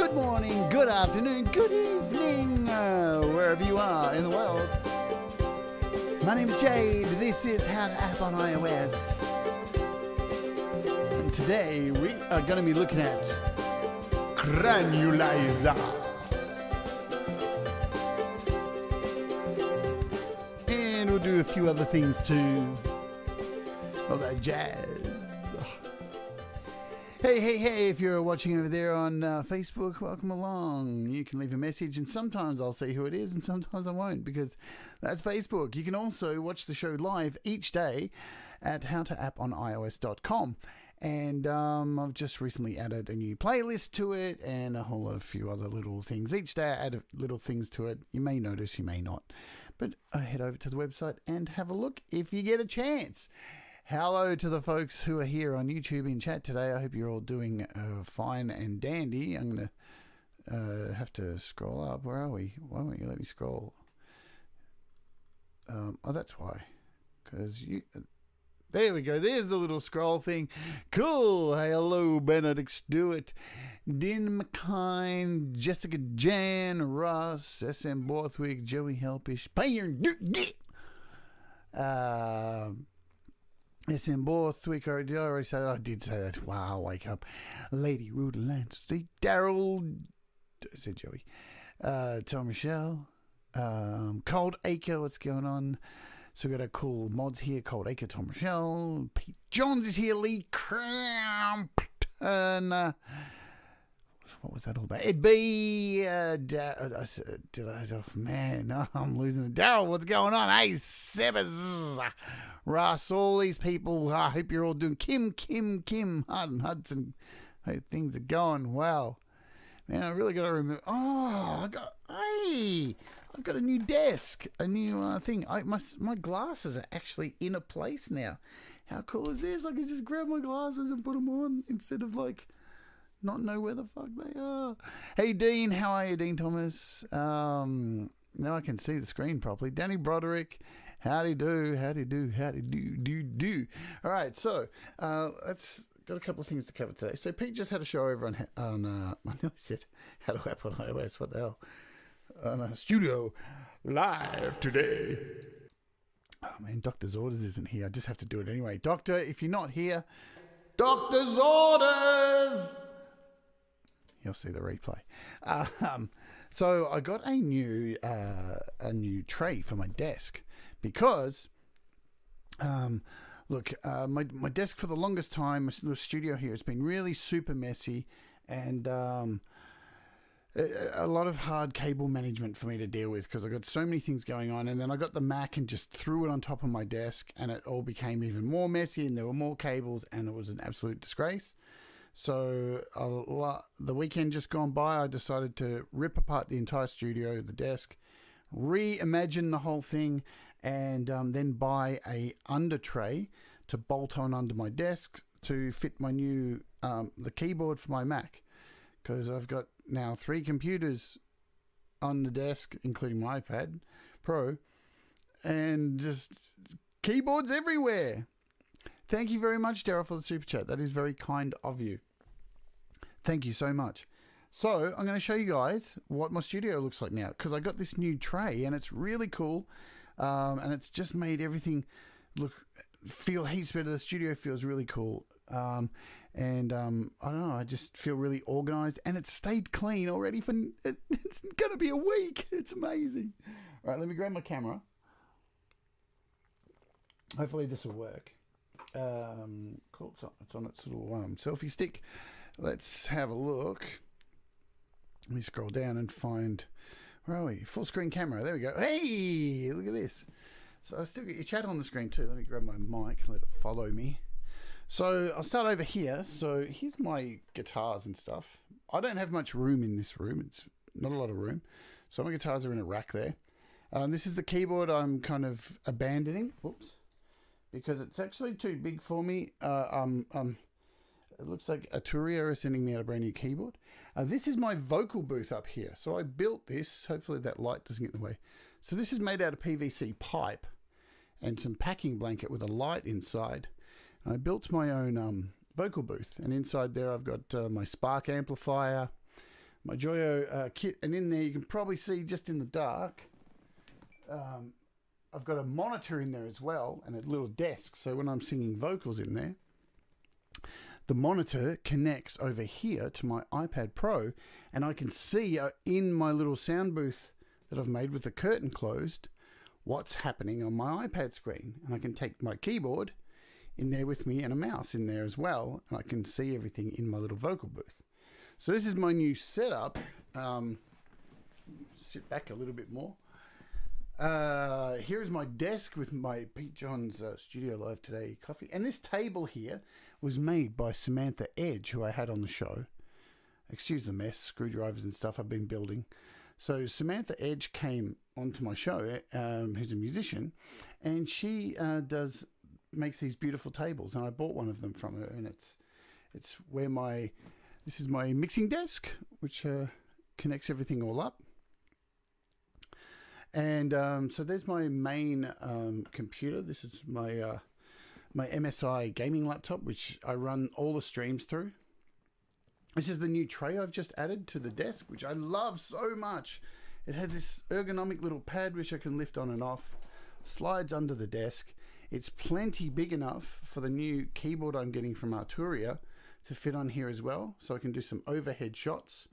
good morning, good afternoon, good evening, wherever you are in the world. My name is Jade. This is How to App on iOS. And today we are going to be looking at Granulizer. And we'll do a few other things too. All that jazz. Hey, if you're watching over there on Facebook, welcome along. You can leave a message, and sometimes I'll see who it is, and sometimes I won't, because that's Facebook. You can also watch the show live each day at howtoappios.com. And I've just recently added a new playlist to it, and a whole lot of few other little things. Each day I add little things to it. You may notice, you may not. But head over to the website and have a look if you get a chance. Hello to the folks who are here on YouTube in chat today. I hope you're all doing fine and dandy. I'm going to have to scroll up. Where are we? Why won't you let me scroll? Oh, that's why. Because you... There we go. There's the little scroll thing. Cool. Hey, hello, Benedict Stewart, Din McKine, Jessica Jan, Ross, SM Borthwick, Joey Helpish, Payne, SM Borthwick, did I already say that? I did say that. Wow, wake up. Lady Rudeland Street, Daryl, I said Joey, Tom Michelle, Cold Acre, what's going on? So we've got our cool mods here, Cold Acre, Tom Michelle, Pete Johns is here, Lee Crampton, what was that all about? Ed B, man, I'm losing it. Daryl, what's going on? Hey, Sebas, Russ, all these people, I hope you're all doing. Kim, Hardin, Hudson, hope things are going well. Man, I really got to remember. Oh, I've got a new desk, a new thing. My glasses are actually in a place now. How cool is this? I can just grab my glasses and put them on instead of not know where the fuck they are. Hey, Dean, how are you, Dean Thomas? Now I can see the screen properly. Danny Broderick, howdy do. All right, so let's got a couple of things to cover today. So Pete just had a show over on I nearly said How to App on iOS. What the hell? On Studio Live today. Oh man, Doctor's Orders isn't here. I just have to do it anyway. Doctor, if you're not here, Doctor's Orders. You'll see the replay. So I got a new tray for my desk because, look, my desk for the longest time, my little studio here, has been really super messy and a lot of hard cable management for me to deal with because I got so many things going on. And then I got the Mac and just threw it on top of my desk, and it all became even more messy, and there were more cables, and it was an absolute disgrace. So the weekend just gone by, I decided to rip apart the entire studio, the desk, reimagine the whole thing, and then buy a under tray to bolt on under my desk to fit my new the keyboard for my Mac, because I've got now 3 computers on the desk, including my iPad Pro, and just keyboards everywhere. Thank you very much, Daryl, for the super chat. That is very kind of you. Thank you so much. So I'm going to show you guys what my studio looks like now, because I got this new tray and it's really cool, and it's just made everything feel heaps better. The studio feels really cool, and I don't know, I just feel really organized, and it's stayed clean already for it's going to be a week. It's amazing. All right, let me grab my camera. Hopefully this will work. Cool. It's on its little selfie stick. Let's have a look. Let me scroll down and find, where are we? Full screen camera. There we go. Hey, look at this. So I still get your chat on the screen too. Let me grab my mic and let it follow me. So I'll start over here. So here's my guitars and stuff. I don't have much room in this room. It's not a lot of room. So my guitars are in a rack there. This is the keyboard I'm kind of abandoning. Whoops. Because it's actually too big for me. It looks like Atari are sending me out a brand new keyboard. This is my vocal booth up here. So I built this. Hopefully that light doesn't get in the way. So this is made out of PVC pipe and some packing blanket with a light inside. And I built my own vocal booth. And inside there I've got my Spark amplifier, my Joyo kit, and in there you can probably see just in the dark, I've got a monitor in there as well and a little desk. So when I'm singing vocals in there, the monitor connects over here to my iPad Pro, and I can see in my little sound booth that I've made with the curtain closed what's happening on my iPad screen. And I can take my keyboard in there with me and a mouse in there as well, and I can see everything in my little vocal booth. So this is my new setup. Sit back a little bit more. Here is my desk with my Pete John's Studio Live Today coffee. And this table here was made by Samantha Edge, who I had on the show. Excuse the mess, screwdrivers and stuff I've been building. So Samantha Edge came onto my show, who's a musician, and she makes these beautiful tables, and I bought one of them from her, and it's where this is my mixing desk, which connects everything all up. And so there's my main computer. This is my my MSI gaming laptop, which I run all the streams through. This is the new tray I've just added to the desk, which I love so much. It has this ergonomic little pad which I can lift on and off, slides under the desk. It's plenty big enough for the new keyboard I'm getting from Arturia to fit on here as well, so I can do some overhead shots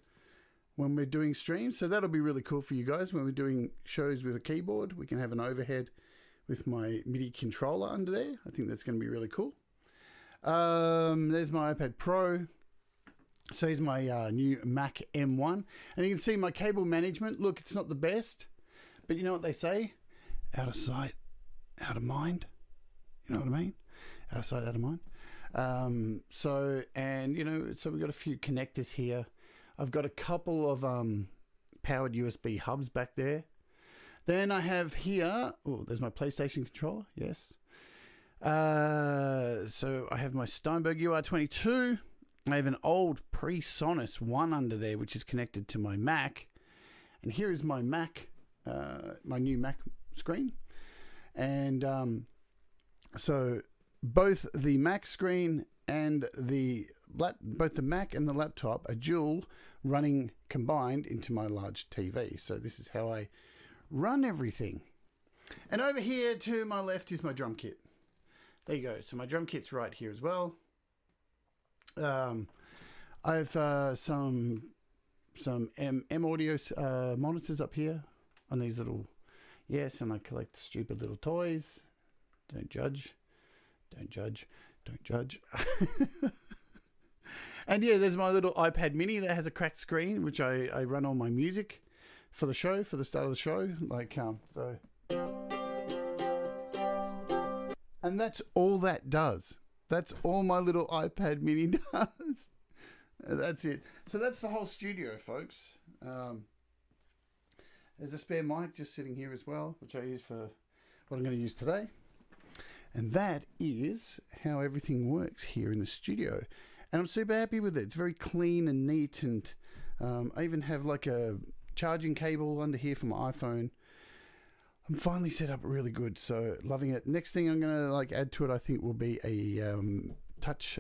when we're doing streams. So that'll be really cool for you guys. When we're doing shows with a keyboard, we can have an overhead with my MIDI controller under there. I think that's going to be really cool. There's my iPad Pro. So here's my new Mac M1. And you can see my cable management. Look, it's not the best, but you know what they say? Out of sight, out of mind. You know what I mean? Out of sight, out of mind. So we've got a few connectors here. I've got a couple of powered USB hubs back there. Then I have here, oh, there's my PlayStation controller, yes. So I have my Steinberg UR22. I have an old PreSonus 1 under there, which is connected to my Mac. And here is my Mac, my new Mac screen. And so both the Mac screen and both the Mac and the laptop are dual running combined into my large TV. So this is how I run everything. And over here to my left is my drum kit. There you go. So my drum kit's right here as well. I've some M audio monitors up here on these little, yes, and I collect stupid little toys. Don't judge. Don't judge. Don't judge. And yeah, there's my little iPad mini that has a cracked screen, which I run all my music for the show, for the start of the show. So. And that's all that does. That's all my little iPad mini does. That's it. So that's the whole studio, folks. There's a spare mic just sitting here as well, which I use for what I'm going to use today. And that is how everything works here in the studio. And I'm super happy with it. It's very clean and neat. And I even have like a charging cable under here for my iPhone. I'm finally set up really good, so loving it. Next thing I'm going to add to it, I think, will be a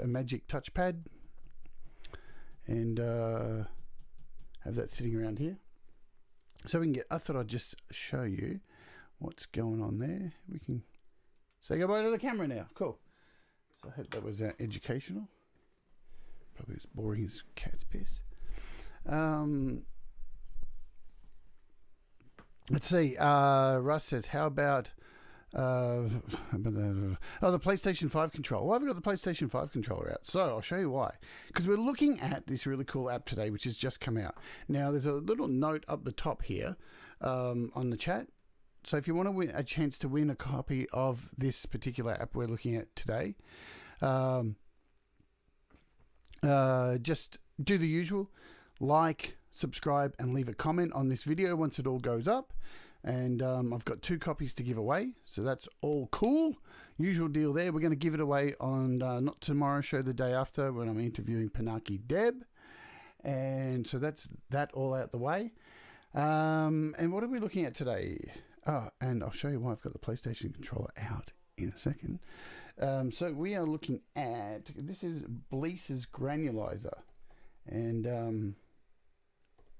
magic touchpad. And have that sitting around here. So I thought I'd just show you what's going on there. We can say goodbye to the camera now. Cool. So I hope that was educational. Probably as boring as cat's piss. Let's see. Russ says, how about the PlayStation 5 controller? Well, I've got the PlayStation 5 controller out. So I'll show you why. Because we're looking at this really cool app today, which has just come out. Now, there's a little note up the top here on the chat. So if you want to win a chance to win a copy of this particular app we're looking at today, just do the usual. Like, subscribe, and leave a comment on this video once it all goes up. And I've got 2 copies to give away, so that's all cool. Usual deal there. We're going to give it away on not tomorrow's show, the day after, when I'm interviewing Pinaki Deb. And so that's that all out the way. And what are we looking at today? Oh, and I'll show you why I've got the PlayStation controller out in a second. So we are looking at, this is Bleass's Granulizer. And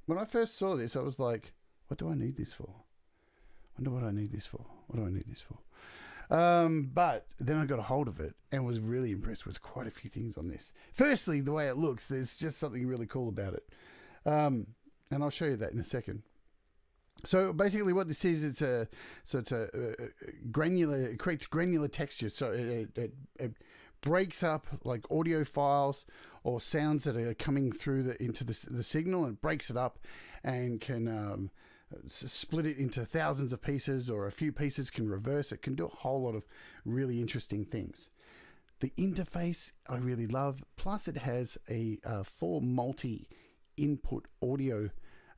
when I first saw this, I was like, what do I need this for? Wonder what I need this for. What do I need this for? But then I got a hold of it and was really impressed with quite a few things on this. Firstly, the way it looks, there's just something really cool about it. And I'll show you that in a second. So basically what this is, it's a granular, it creates granular texture. So it breaks up like audio files or sounds that are coming through into the signal, and breaks it up and can split it into thousands of pieces, or a few pieces, can reverse it, can do a whole lot of really interesting things. The interface I really love, plus it has a 4 multi-input audio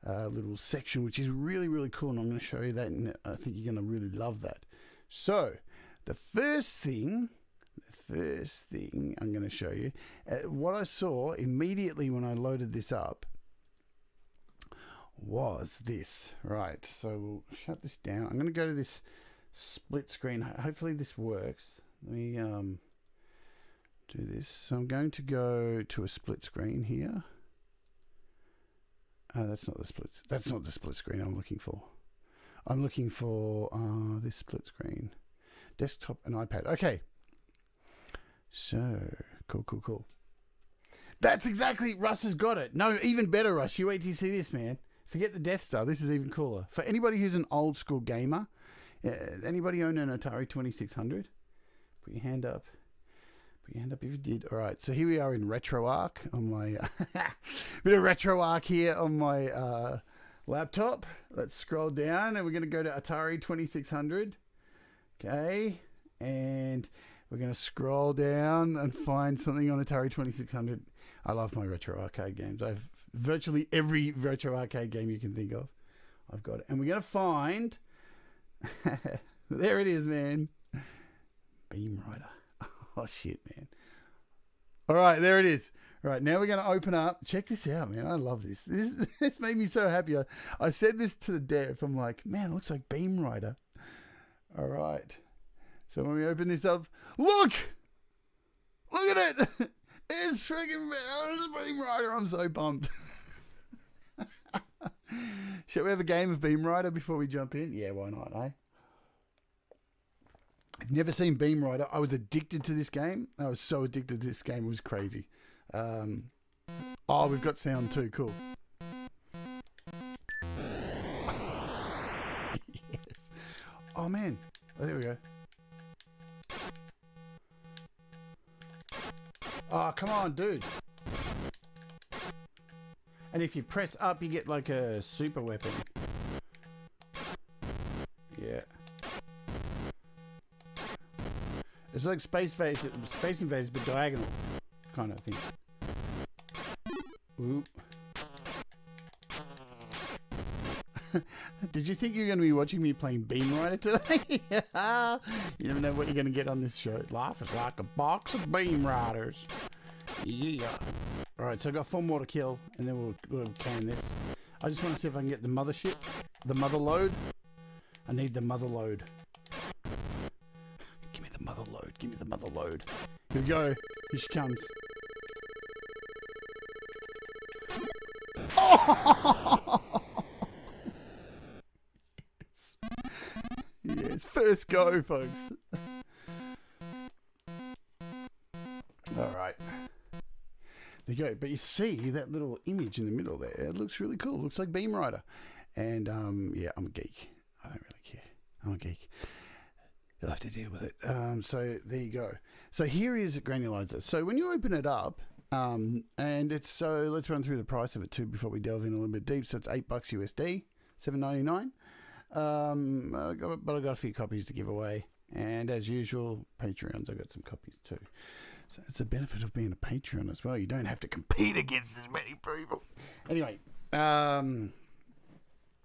little section, which is really, really cool, and I'm going to show you that, and I think you're going to really love that. So the first thing I'm going to show you, what I saw immediately when I loaded this up was this. Right, so we'll shut this down. I'm going to go to this split screen. Hopefully this works. Let me do this. So I'm going to go to a split screen here. That's not the split. That's not the split screen I'm looking for. I'm looking for this split screen, desktop and iPad. Okay. So cool. That's exactly. Russ has got it. No, even better, Russ. You wait till you see this, man. Forget the Death Star. This is even cooler. For anybody who's an old school gamer, anybody own an Atari 2600? Put your hand up. Put your hand up if you did. All right, so here we are in RetroArch on my bit of RetroArch here on my laptop. Let's scroll down, and we're going to go to Atari 2600. Okay, and we're going to scroll down and find something on Atari 2600. I love my retro arcade games. I have virtually every retro arcade game you can think of. I've got it, and we're going to find. There it is, man. Beam Rider. Oh, shit, man. All right, there it is. All right, now we're going to open up. Check this out, man. I love this. This made me so happy. I said this to the dev. I'm like, man, it looks like Beam Rider. All right. So when we open this up, look at it. It's freaking Beam Rider. I'm so pumped. Shall we have a game of Beam Rider before we jump in? Yeah, why not, eh? I've never seen Beam Rider. I was addicted to this game. I was so addicted to this game. It was crazy. Oh, we've got sound too. Cool. Yes. Oh, man. Oh, there we go. Oh, come on, dude. And if you press up, you get like a super weapon. Yeah. It's like Space Invaders, but diagonal kind of thing. Ooh. Did you think you were going to be watching me playing Beam Rider today? You never know what you're going to get on this show. Life is like a box of Beam Riders. Yeah. Alright, so I got 4 more to kill, and then we'll can this. I just want to see if I can get the mothership. The mother load. I need the mother load. Give me the mother load. Give me the mother load. Here we go. Here she comes. Oh! Yes, first go, folks. All right. There you go. But you see that little image in the middle there. It looks really cool. It looks like Beam Rider. And, yeah, I'm a geek. I don't really care. I'm a geek. You'll have to deal with it. So there you go. So here is Granulizer. So when you open it up, and it's so let's run through the price of it too before we delve in a little bit deep. So it's $8 USD, $7.99. But I got a few copies to give away, and as usual, Patreons. I got some copies too. So it's the benefit of being a Patreon as well. You don't have to compete against as many people. Anyway,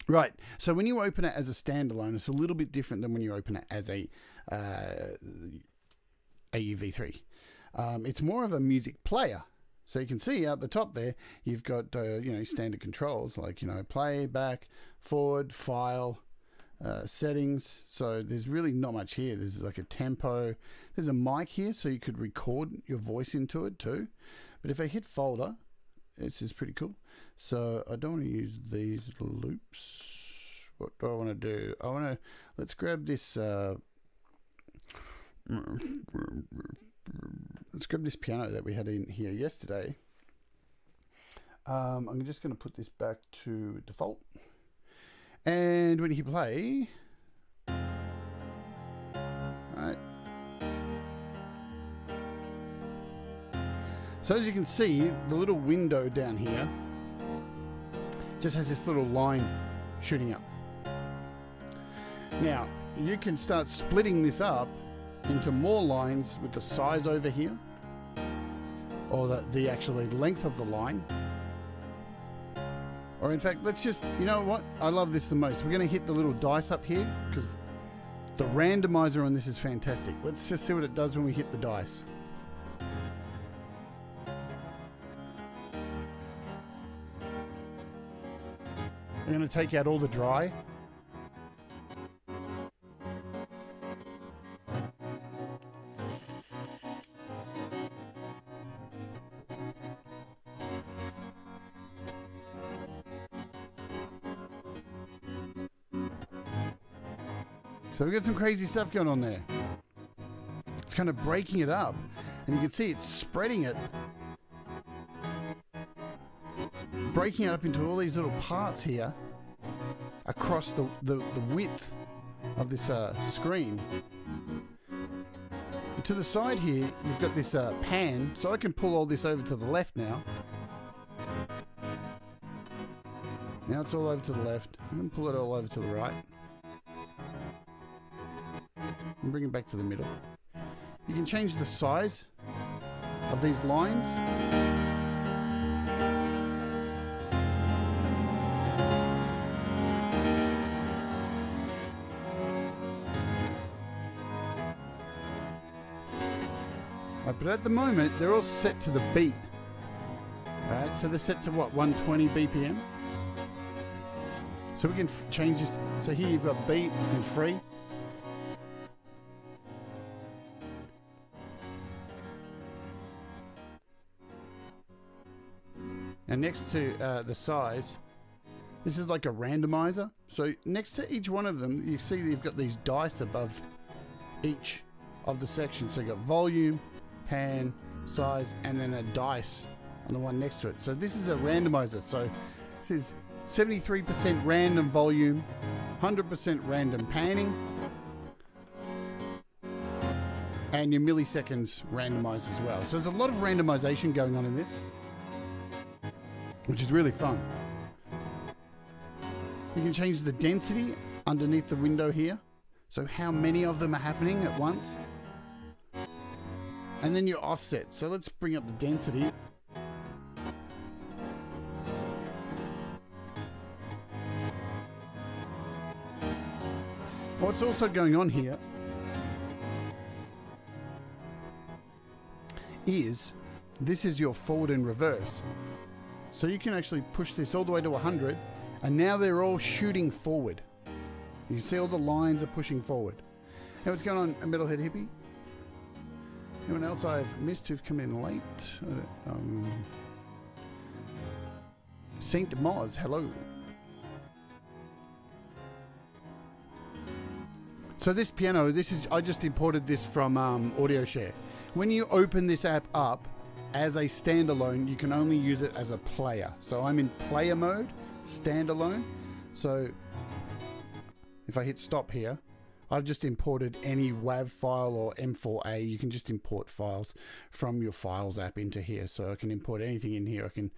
right. So when you open it as a standalone, it's a little bit different than when you open it as a AUv3. It's more of a music player. So you can see out the top there, you've got standard controls like play, back, forward, file, settings. So there's really not much here. There's like a tempo. There's a mic here, so you could record your voice into it too. But if I hit folder, this is pretty cool. So I don't want to use these loops. What do I want to do? Let's grab this, let's grab this piano that we had in here yesterday. I'm just going to put this back to default. And when you hit play, alright. So as you can see, the little window down here just has this little line shooting up. Now, you can start splitting this up into more lines with the size over here, or the actually length of the line. Or in fact, let's just, you know what? I love this the most. We're going to hit the little dice up here because the randomizer on this is fantastic. Let's just see what it does when we hit the dice. I'm going to take out all the dry. So we've got some crazy stuff going on there. It's kind of breaking it up, and you can see it's spreading it, breaking it up into all these little parts here across the width of this screen. And to the side here, you've got this pan, so I can pull all this over to the left now. Now it's all over to the left. I'm going to pull it all over to the right. And bring it back to the middle. You can change the size of these lines. But at the moment, they're all set to the beat. Right, so they're set to what, 120 BPM? So we can change this. So here you've got beat and free. And next to the size, this is like a randomizer. So next to each one of them, you see that you've got these dice above each of the sections. So you've got volume, pan, size, and then a dice on the one next to it. So this is a randomizer. So this is 73% random volume, 100% random panning, and your milliseconds randomized as well. So there's a lot of randomization going on in this, which is really fun. You can change the density underneath the window here. So how many of them are happening at once. And then your offset. So let's bring up the density. What's also going on here is this is your forward and reverse. So you can actually push this all the way to 100, and now they're all shooting forward. You can see all the lines are pushing forward. Hey, what's going on, a Metalhead Hippie? Anyone else I've missed who've come in late? Saint Moz, hello. So this piano, I just imported this from Audio Share. When you open this app up as a standalone, you can only use it as a player. So I'm in player mode, standalone. So if I hit stop here, I've just imported any WAV file or M4A. You can just import files from your Files app into here. So I can import anything in here. I can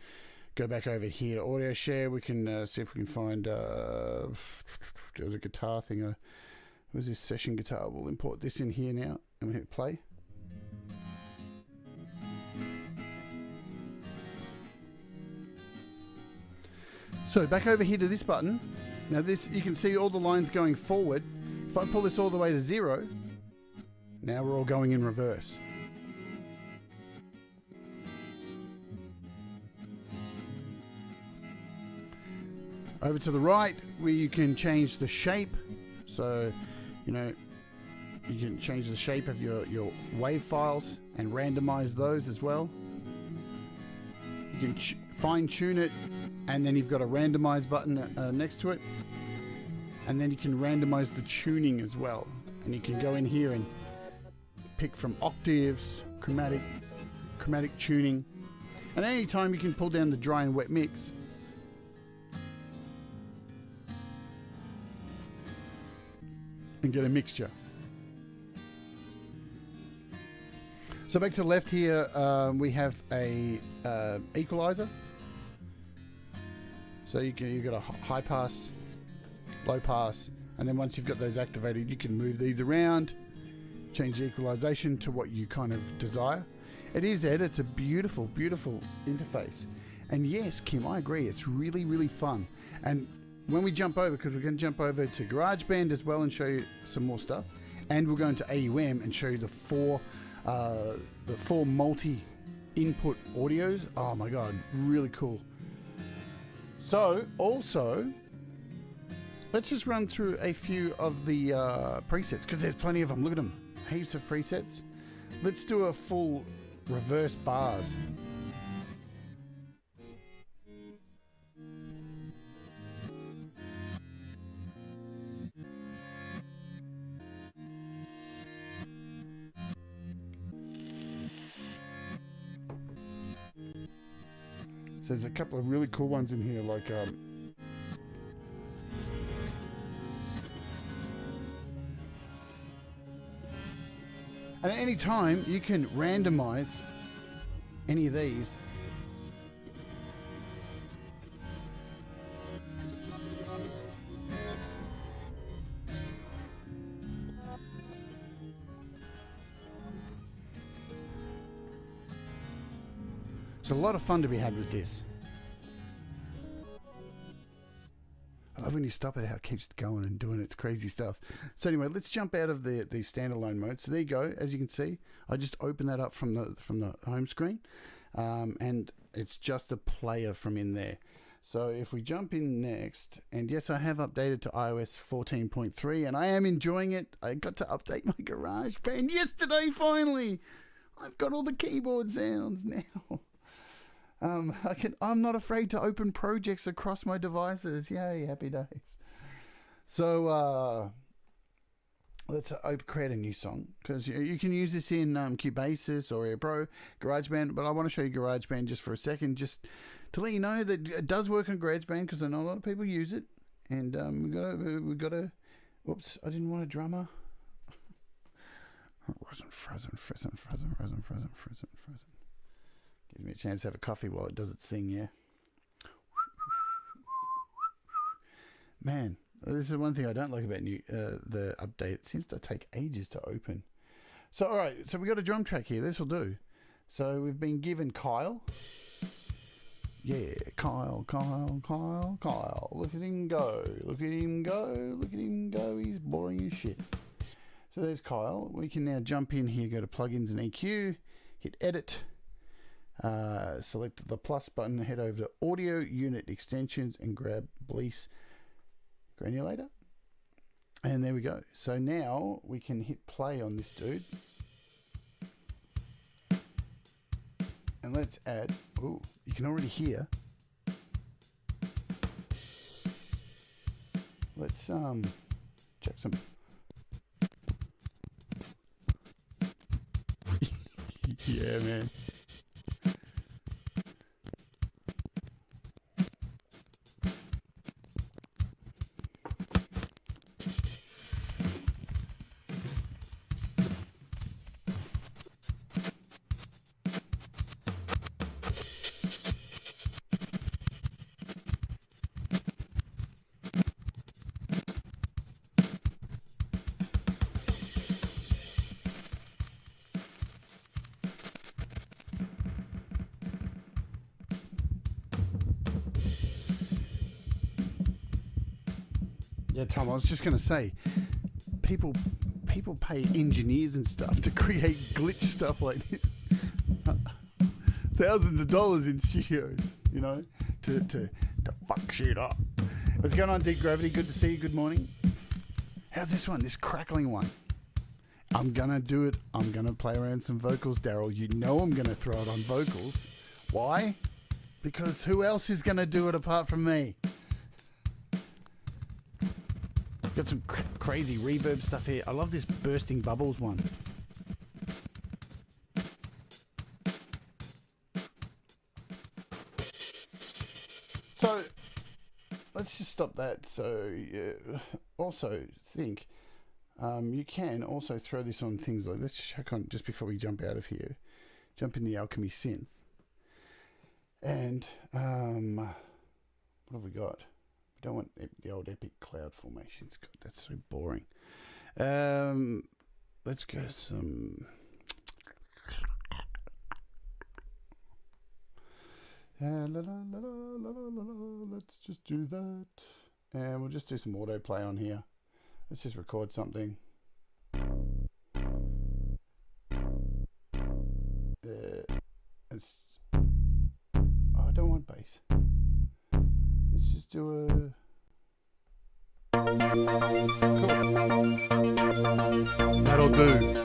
go back over here to Audio Share. We can see if we can find, there was a guitar thing. Where's this session guitar? We'll import this in here now and we hit play. So back over here to this button. Now this, you can see all the lines going forward. If I pull this all the way to 0, now we're all going in reverse. Over to the right, where you can change the shape. So, you know, you can change the shape of your WAV files and randomize those as well. You can fine tune it, and then you've got a randomize button next to it, and then you can randomize the tuning as well. And you can go in here and pick from octaves, chromatic tuning, and any time you can pull down the dry and wet mix. And get a mixture. So back to the left here, we have a equalizer. So you've got a high pass, low pass, and then once you've got those activated, you can move these around, change the equalization to what you kind of desire. It is, Ed, it's a beautiful, beautiful interface. And yes, Kim, I agree, it's really, really fun. And when we jump over, because we're going to jump over to GarageBand as well and show you some more stuff, and we'll go into AUM and show you the four multi-input audios. Oh my god, really cool. So also, let's just run through a few of the presets, because there's plenty of them. Look at them, heaps of presets. Let's do a full reverse bars. So there's a couple of really cool ones in here, like and at any time you can randomize any of these. It's a lot of fun to be had with this. I love when you stop it, how it keeps going and doing its crazy stuff. So anyway, let's jump out of the standalone mode. So there you go. As you can see, I just opened that up from the home screen, and it's just a player from in there. So if we jump in next, and yes, I have updated to iOS 14.3, and I am enjoying it. I got to update my GarageBand yesterday. Finally, I've got all the keyboard sounds now. I'm not afraid to open projects across my devices. Yay, happy days. So let's create a new song, because you can use this in Cubase or Air Pro, GarageBand, but I want to show you GarageBand just for a second, just to let you know that it does work on GarageBand, because I know a lot of people use it. And we've got to, whoops, I didn't want a drummer. Frozen. Gives me a chance to have a coffee while it does its thing, yeah. Man, this is one thing I don't like about the update. It seems to take ages to open. So, all right, so we got a drum track here. This will do. So we've been given Kyle. Yeah, Kyle. Look at him go. He's boring as shit. So there's Kyle. We can now jump in here, go to Plugins and EQ, hit Edit. Select the plus button, head over to Audio Unit Extensions and grab Bleass Granulator. And there we go. So now we can hit play on this dude. And let's add, ooh, you can already hear. Let's check some. Yeah, man. Yeah, Tom, I was just going to say, people pay engineers and stuff to create glitch stuff like this. Thousands of dollars in studios, you know, to fuck shit up. What's going on, Deep Gravity? Good to see you. Good morning. How's this one? This crackling one. I'm going to do it. I'm going to play around some vocals, Daryl. You know I'm going to throw it on vocals. Why? because who else is going to do it apart from me? Got some crazy reverb stuff here. I love this bursting bubbles one. So let's just stop that. So also think you can also throw this on things like, let's check on just before we jump out of here. Jump in the Alchemy synth. And what have we got? We don't want the old epic cloud formations. God, that's so boring. Let's go some. Let's just do that. And we'll just do some autoplay on here. Let's just record something. I don't want bass. Let's just do a cool. That'll do.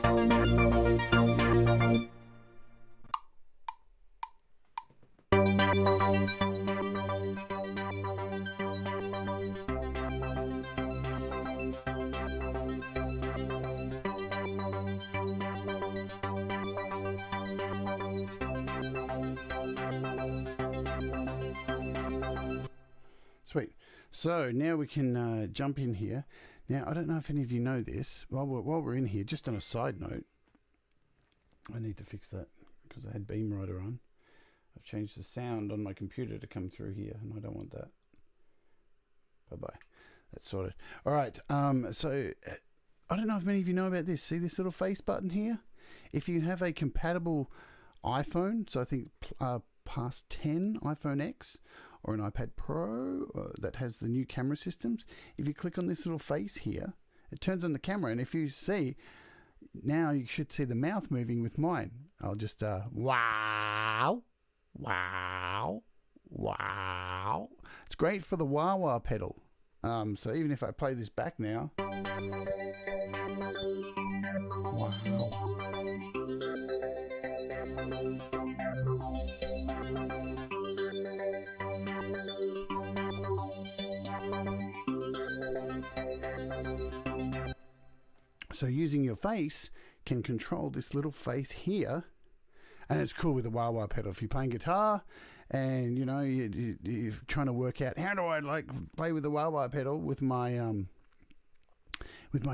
Sweet. So now we can jump in here. Now, I don't know if any of you know this. While we're in here, just on a side note, I need to fix that because I had Beamrider on. I've changed the sound on my computer to come through here, and I don't want that. Bye-bye. That's sorted. All right. So I don't know if many of you know about this. See this little face button here? If you have a compatible iPhone, so I think past 10 iPhone X, or an iPad Pro that has the new camera systems, if you click on this little face here, it turns on the camera, and if you see, now you should see the mouth moving with mine. I'll just wow, wow, wow. It's great for the wah-wah pedal. So even if I play this back now, wow. So using your face can control this little face here, and it's cool with the wah-wah pedal. If you're playing guitar and you know you're trying to work out how do I like play with the wah-wah pedal with my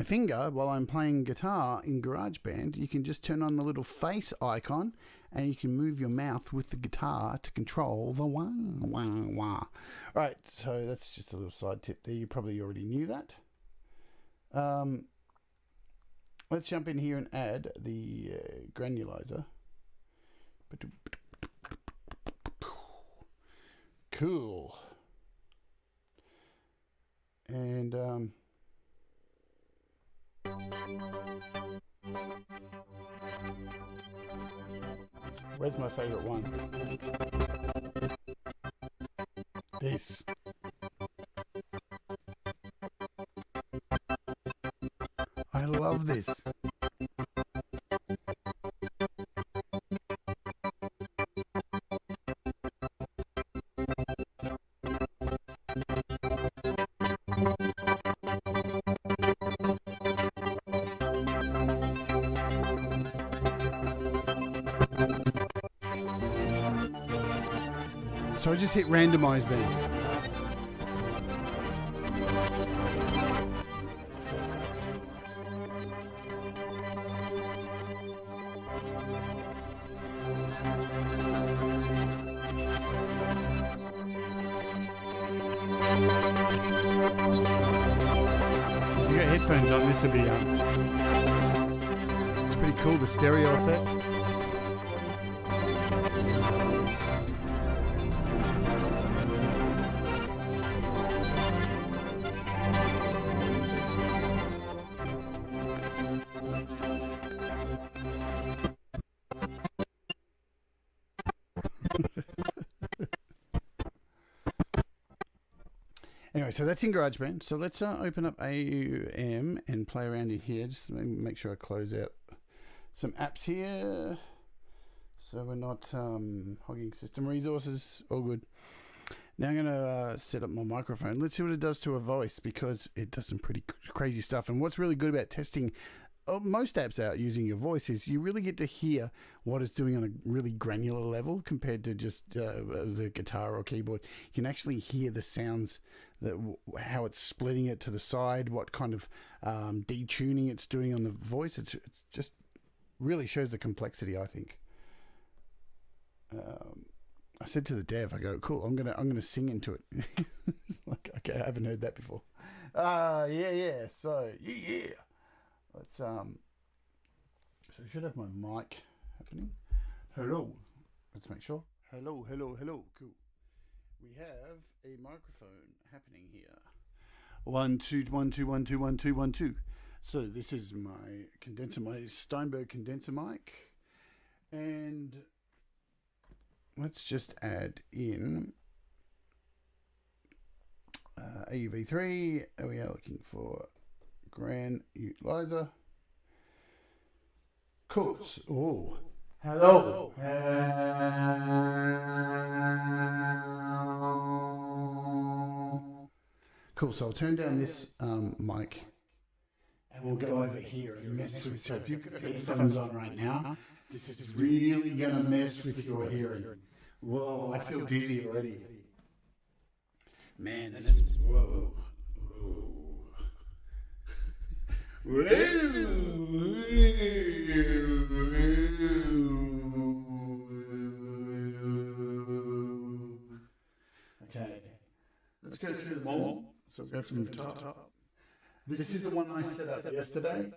finger while I'm playing guitar in GarageBand, you can just turn on the little face icon and you can move your mouth with the guitar to control the wah wah wah. Right, so that's just a little side tip there. You probably already knew that. Let's jump in here and add the granulizer. Cool. And where's my favorite one? This. I love this. So I just hit randomize then. If you got headphones on, this would be it's pretty cool, the stereo effect. Anyway, so that's in GarageBand. So let's open up AUM and play around in here. Just make sure I close out some apps here. So we're not hogging system resources. All good. Now I'm going to set up my microphone. Let's see what it does to a voice, because it does some pretty crazy stuff. And what's really good about testing most apps out using your voice is you really get to hear what it's doing on a really granular level compared to just the guitar or keyboard. You can actually hear the sounds, how it's splitting it to the side, what kind of detuning it's doing on the voice. It's just really shows the complexity, I think. I said to the dev, I go, cool, I'm gonna sing into it. It's like, okay, I haven't heard that before. Yeah. So yeah. Let's so I should have my mic happening. Hello. Let's make sure. Hello. Cool. We have a microphone happening here. 1 2 1 2 1 2 1 2 1 2. So this is my condenser, my Steinberg condenser mic, and let's just add in AUv3. We are looking for Granulizer. Cool. Oh, hello. Cool. So I'll turn down this mic, and we'll go over here and mess with. So if you've got headphones on right now, this is really gonna mess with your hearing. Whoa, I feel dizzy already. Man, this is whoa. Okay, let's go through them all. So we'll go from the top. This is the one I set up yesterday.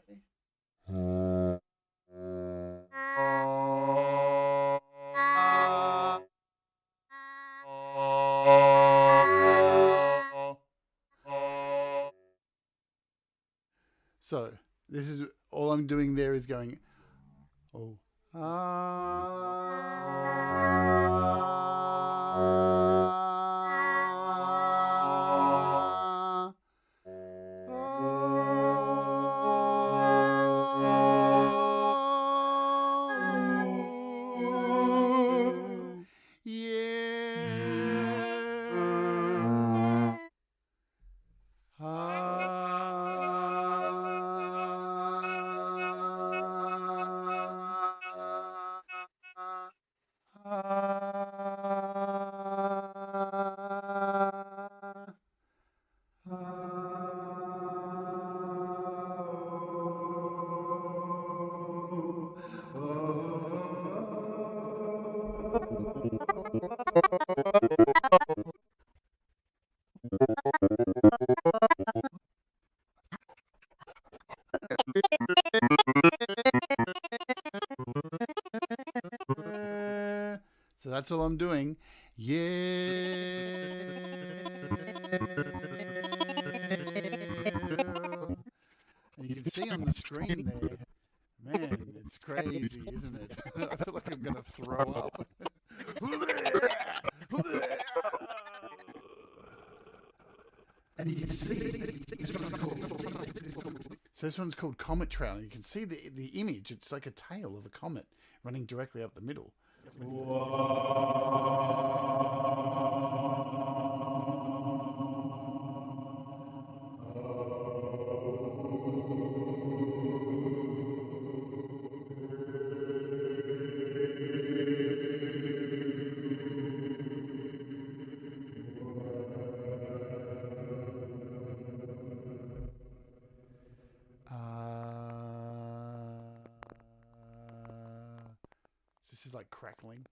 So this is all I'm doing there is going, oh, so that's all I'm doing. Yeah. And you can see on the screen there, man, it's crazy, isn't it? I feel like I'm going to throw up. And you can see this one's called Comet Trail. And you can see the image. It's like a tail of a comet running directly up the middle. This is like crackling.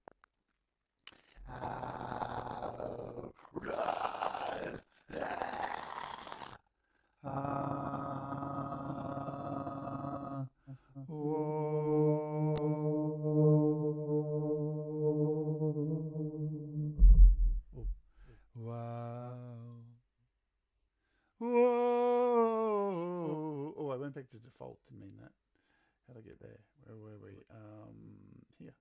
I went back to default. Didn't mean that. How'd I get there? Where were we? Here.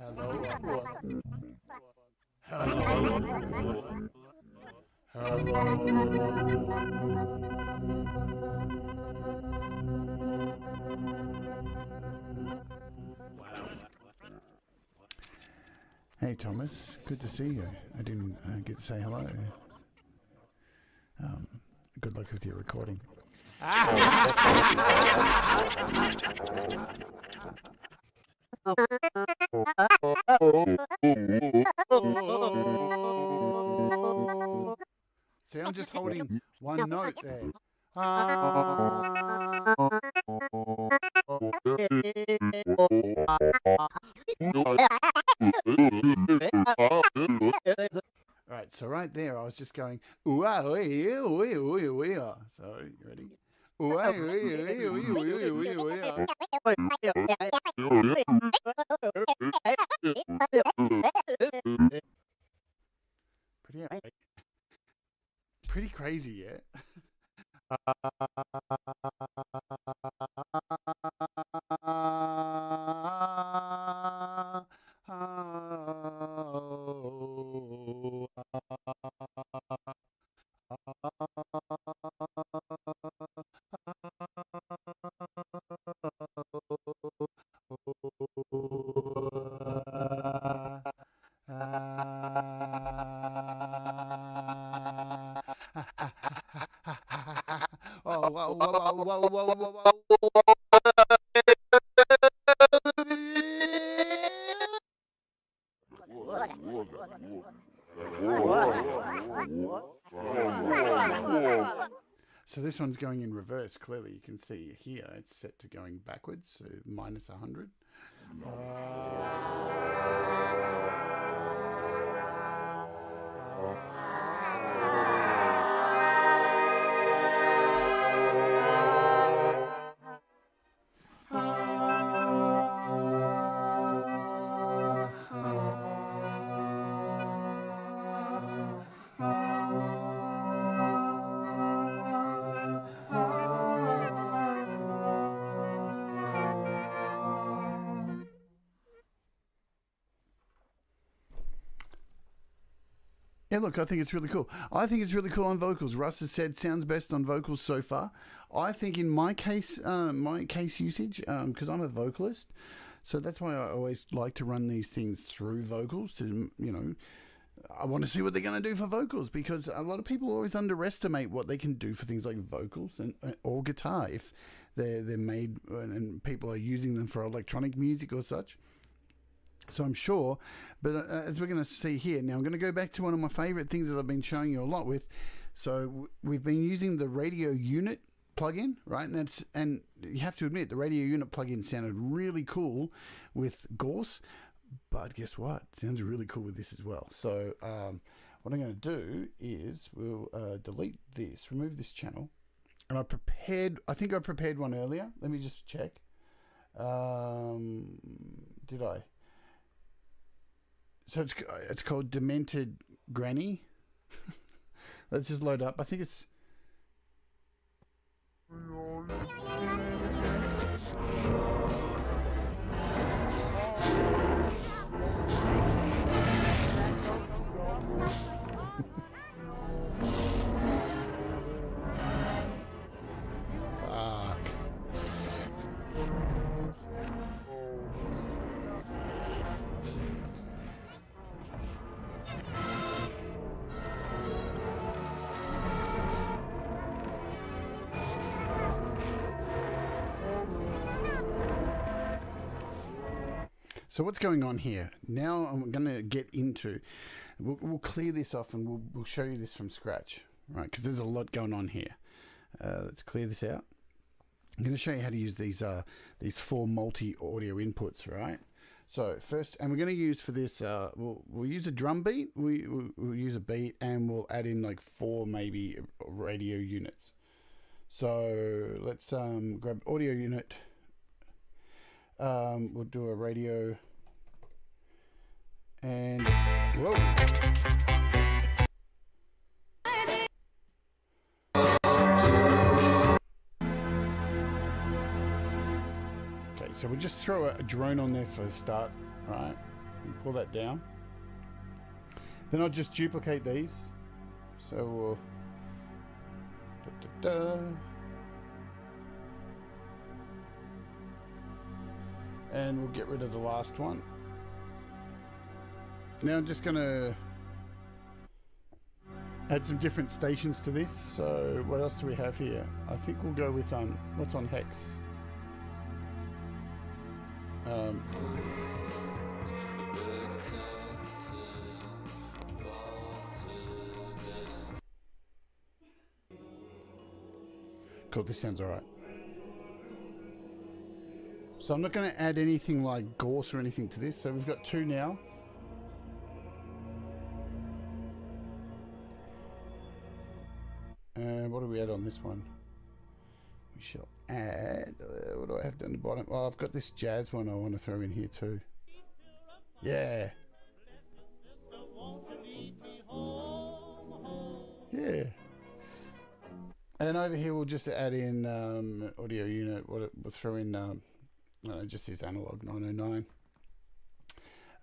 Hello. Hello. Hey Thomas, good to see you. I didn't get to say hello. Good luck with your recording. See, I'm just holding one note there. Right, so right there, I was just going, ooh, ah, ooh, ooh, ooh, ooh, ooh. So, you ready? Ooh, ah, ooh, ooh, ooh, ooh, ooh, ooh, pretty crazy, yeah? Oh, whoa, whoa, whoa, whoa, whoa, whoa. So this one's going in reverse. Clearly, you can see here it's set to going backwards, so minus 100. Yeah, look, I think it's really cool. I think it's really cool on vocals. Russ has said sounds best on vocals so far. I think in my case usage, because I'm a vocalist, so that's why I always like to run these things through vocals to, I want to see what they're going to do for vocals, because a lot of people always underestimate what they can do for things like vocals or guitar if they're made and people are using them for electronic music or such. So I'm sure, but as we're going to see here, now I'm going to go back to one of my favorite things that I've been showing you a lot with. So we've been using the radio unit plugin, right? And you have to admit, the radio unit plugin sounded really cool with Gorse, but guess what? It sounds really cool with this as well. So what I'm going to do is we'll delete this, remove this channel. And I think I prepared one earlier. Let me just check. Did I? So it's called Demented Granny. Let's just load up. I think it's... Fuck. So what's going on here? Now I'm going to get into, we'll clear this off and we'll show you this from scratch, right? Because there's a lot going on here. Let's clear this out. I'm going to show you how to use these 4 multi-audio inputs, right? So first, and we're going to use for this, we'll use a drum beat, we'll use a beat, and we'll add in like 4 maybe radio units. So let's grab audio unit. We'll do a radio, and whoa. Okay, so we'll just throw a drone on there for a start, right? pull that down. Then I'll just duplicate these. So we'll and we'll get rid of the last one. Now I'm just gonna add some different stations to this. So what else do we have here? I think we'll go with what's on hex. Cool, this sounds alright. So I'm not going to add anything like Gorse or anything to this. So we've got 2 now. And what do we add on this one? We shall add, what do I have down the bottom? Oh, I've got this jazz one I want to throw in here too. Yeah. Yeah. And over here we'll just add in audio unit. We'll throw in just this analog 909.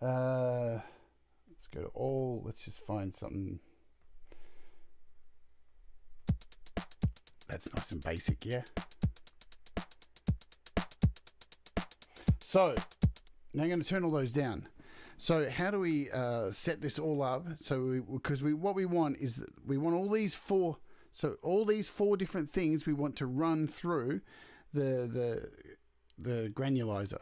Let's go to all. Let's just find something that's nice and basic, yeah. So now I'm going to turn all those down. So how do we set this all up? So because what we want is that we want all these 4. So all these 4 different things we want to run through the granulizer.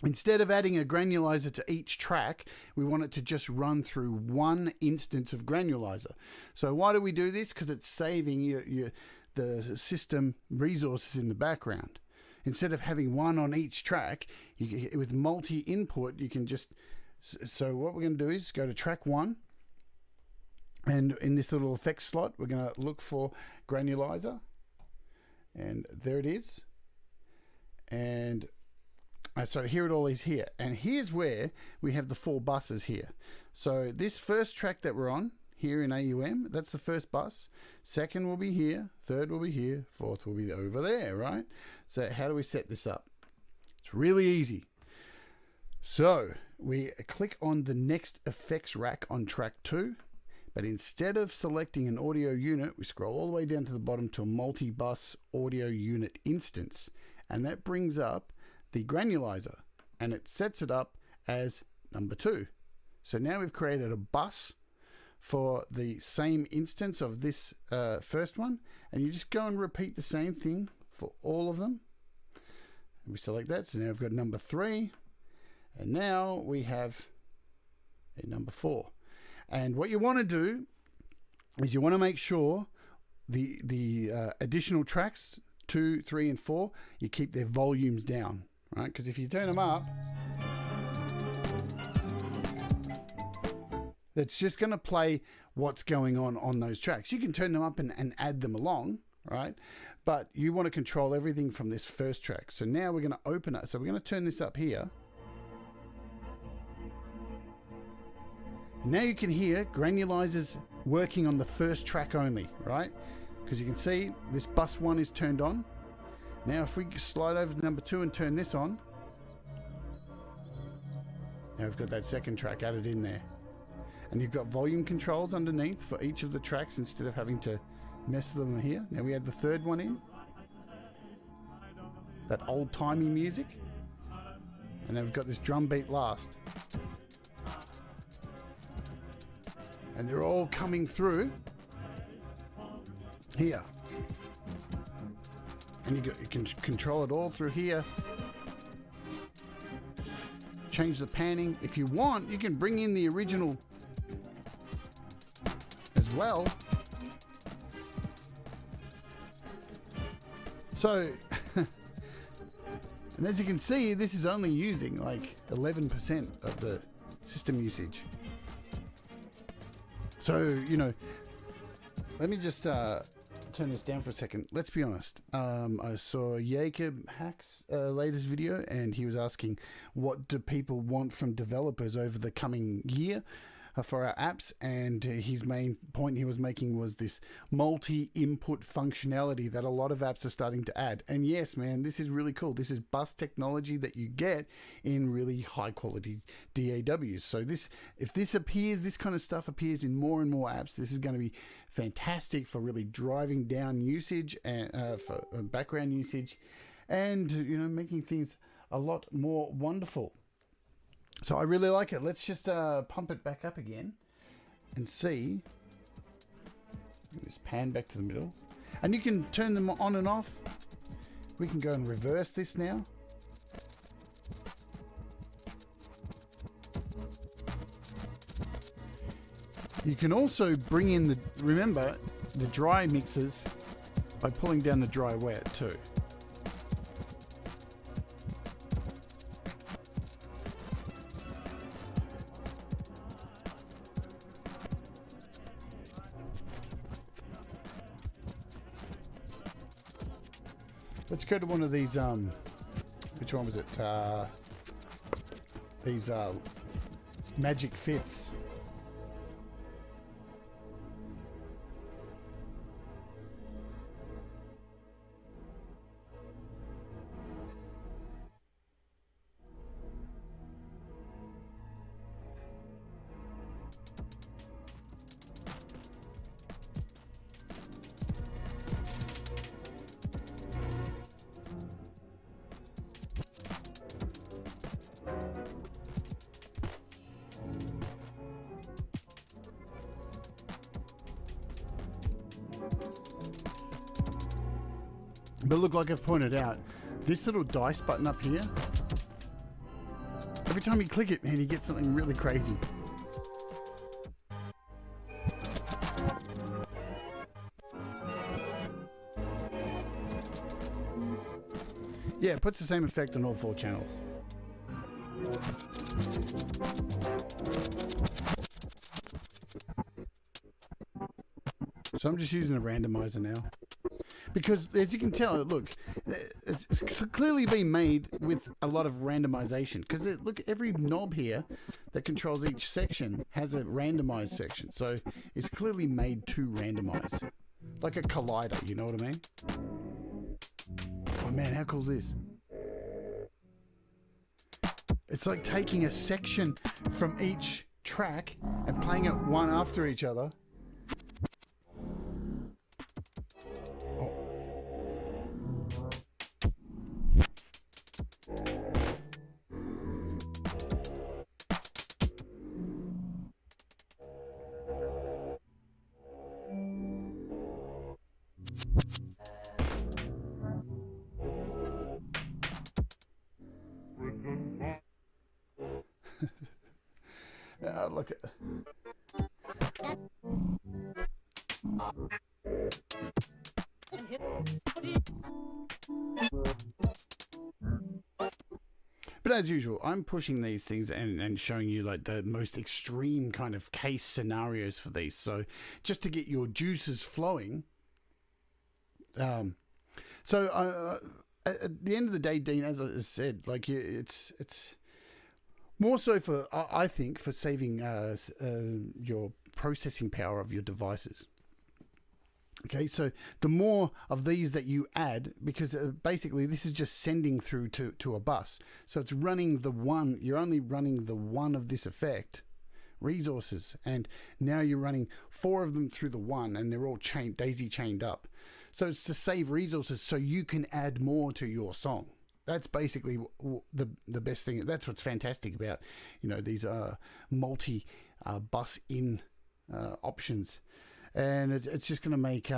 Instead of adding a granulizer to each track, we want it to just run through one instance of granulizer. So why do we do this? Because it's saving the system resources in the background. Instead of having one on each track, with multi-input, you can just... So what we're going to do is go to track 1. And in this little effects slot, we're going to look for Granulizer. And there it is. And so here it all is here. And here's where we have the 4 buses here. So this first track that we're on, here in AUM, that's the first bus. Second will be here. Third will be here. Fourth will be over there, right? So how do we set this up? It's really easy. So we click on the next effects rack on track 2. But instead of selecting an audio unit, we scroll all the way down to the bottom to a multi-bus audio unit instance. And that brings up the granulizer. And it sets it up as number 2. So now we've created a bus for the same instance of this first one. And you just go and repeat the same thing for all of them. And we select that. So now we've got number 3. And now we have a number 4. And what you want to do is you want to make sure the additional tracks 2, 3, and 4, you keep their volumes down, right? Because if you turn them up, it's just going to play what's going on those tracks. You can turn them up and add them along, right? But you want to control everything from this first track. So now we're going to open it. So we're going to turn this up here. Now you can hear Granulizer's working on the first track only, right? Because you can see this bus 1 is turned on. Now if we slide over to number 2 and turn this on, now we've got that second track added in there. And you've got volume controls underneath for each of the tracks instead of having to mess with them here. Now we add the third one in. That old-timey music. And then we've got this drum beat last. And they're all coming through here. And you can control it all through here. Change the panning. If you want, you can bring in the original as well. So, and as you can see, this is only using like 11% of the system usage. So, you know, let me just turn this down for a second. Let's be honest. I saw Jacob Hack's latest video, and he was asking, what do people want from developers over the coming year? for our apps, and his main point he was making was this multi-input functionality that a lot of apps are starting to add. And yes, man, this is really cool. This is bus technology that you get in really high quality DAWs. So if this kind of stuff appears in more and more apps, this is going to be fantastic for really driving down usage and for background usage, and making things a lot more wonderful. So I really like it. Let's just pump it back up again and see. Just pan back to the middle. And you can turn them on and off. We can go and reverse this now. You can also bring in remember, the dry mixers by pulling down the dry wet too. Let's go to one of these, which one was it? These Magic Fifths. But look, like I've pointed out, this little dice button up here, every time you click it, man, you get something really crazy. Yeah, it puts the same effect on all 4 channels. So I'm just using a randomizer now. Because, as you can tell, look, it's clearly been made with a lot of randomization. Because, look, every knob here that controls each section has a randomized section. So, it's clearly made to randomize. Like a collider, you know what I mean? Oh, man, how cool is this? It's like taking a section from each track and playing it one after each other. Look at. But as usual, I'm pushing these things and showing you like the most extreme kind of case scenarios for these. So just to get your juices flowing. At the end of the day, Dean, as I said, like it's more so for, I think, for saving your processing power of your devices. Okay, so the more of these that you add, because basically this is just sending through to a bus. So it's running the one, you're only running the one of this effect, resources, and now you're running 4 of them through the one, and they're all daisy chained up. So it's to save resources so you can add more to your song. That's basically the best thing. That's what's fantastic about, these multi bus in options, and it's just going to make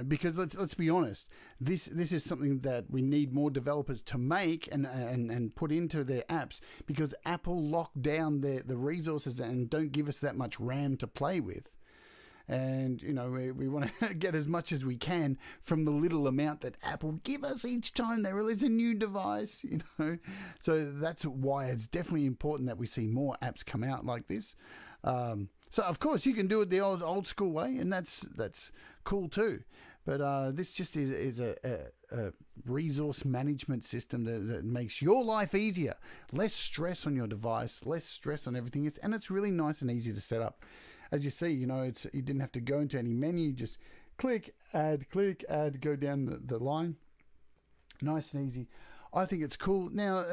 because let's be honest, this is something that we need more developers to make and put into their apps, because Apple locked down the resources and don't give us that much RAM to play with. And, we want to get as much as we can from the little amount that Apple give us each time they release a new device, So that's why it's definitely important that we see more apps come out like this. So, of course, you can do it the old school way, and that's cool too. But this just is resource management system that makes your life easier. Less stress on your device, less stress on everything. And it's really nice and easy to set up. As you see, you didn't have to go into any menu. Just click, add, go down the line. Nice and easy. I think it's cool. Now,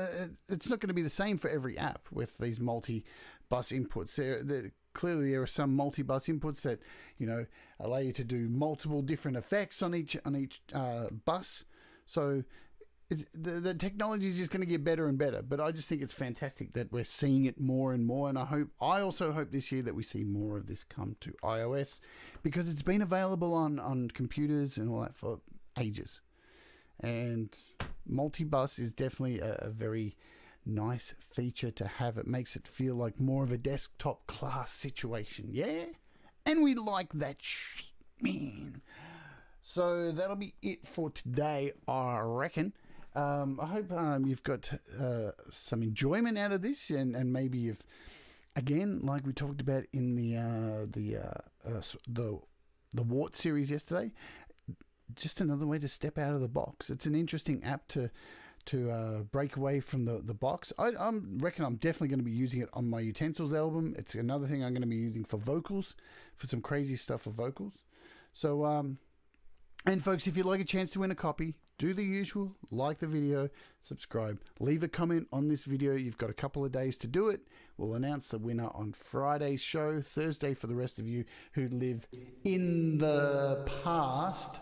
it's not going to be the same for every app with these multi-bus inputs. Clearly, there are some multi-bus inputs that, allow you to do multiple different effects on each bus. So the technology is just going to get better and better. But I just think it's fantastic that we're seeing it more and more. And I also hope this year that we see more of this come to iOS, because it's been available on computers and all that for ages. And multi-bus is definitely a very nice feature to have. It makes it feel like more of a desktop class situation. Yeah? And we like that shit, man. So that'll be it for today, I reckon. I hope you've got some enjoyment out of this, and maybe you've, again, like we talked about in the Wart series yesterday, just another way to step out of the box. It's an interesting app to break away from the box. I reckon I'm definitely going to be using it on my Utensils album. It's another thing I'm going to be using for vocals, for some crazy stuff for vocals. So, and folks, if you'd like a chance to win a copy, do the usual, like the video, subscribe, leave a comment on this video. You've got a couple of days to do it. We'll announce the winner on Friday's show, Thursday for the rest of you who live in the past.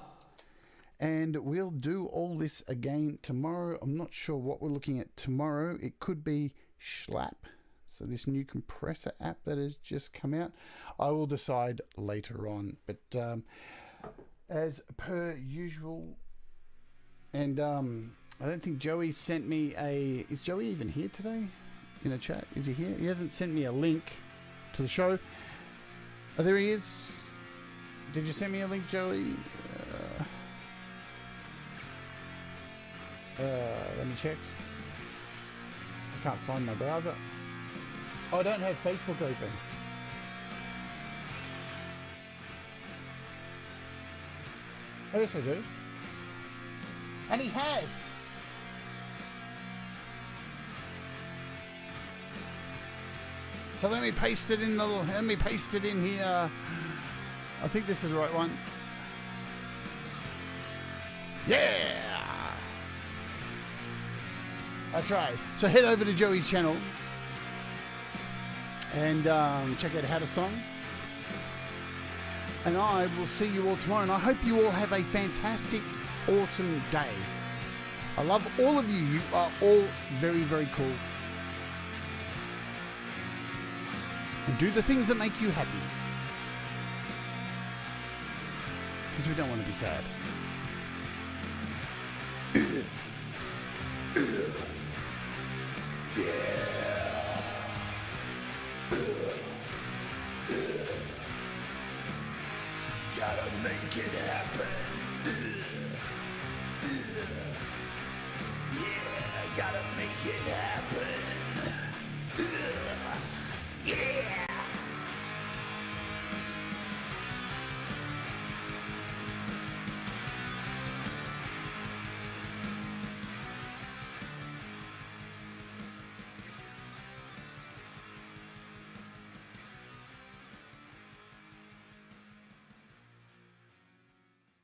And we'll do all this again tomorrow. I'm not sure what we're looking at tomorrow. It could be Schlap. So this new compressor app that has just come out. I will decide later on. But as per usual, and I don't think Joey sent me a... Is Joey even here today in the chat? Is he here? He hasn't sent me a link to the show. Oh, there he is. Did you send me a link, Joey? Let me check. I can't find my browser. Oh, I don't have Facebook open. Oh, yes I do. And he has. So let me paste it in here. I think this is the right one. Yeah. That's right. So head over to Joey's channel and check out How to Song. And I will see you all tomorrow. And I hope you all have a fantastic, awesome day. I love all of you. You are all very, very cool. And do the things that make you happy. Because we don't want to be sad. Gotta make it happen. Yeah, gotta make it happen.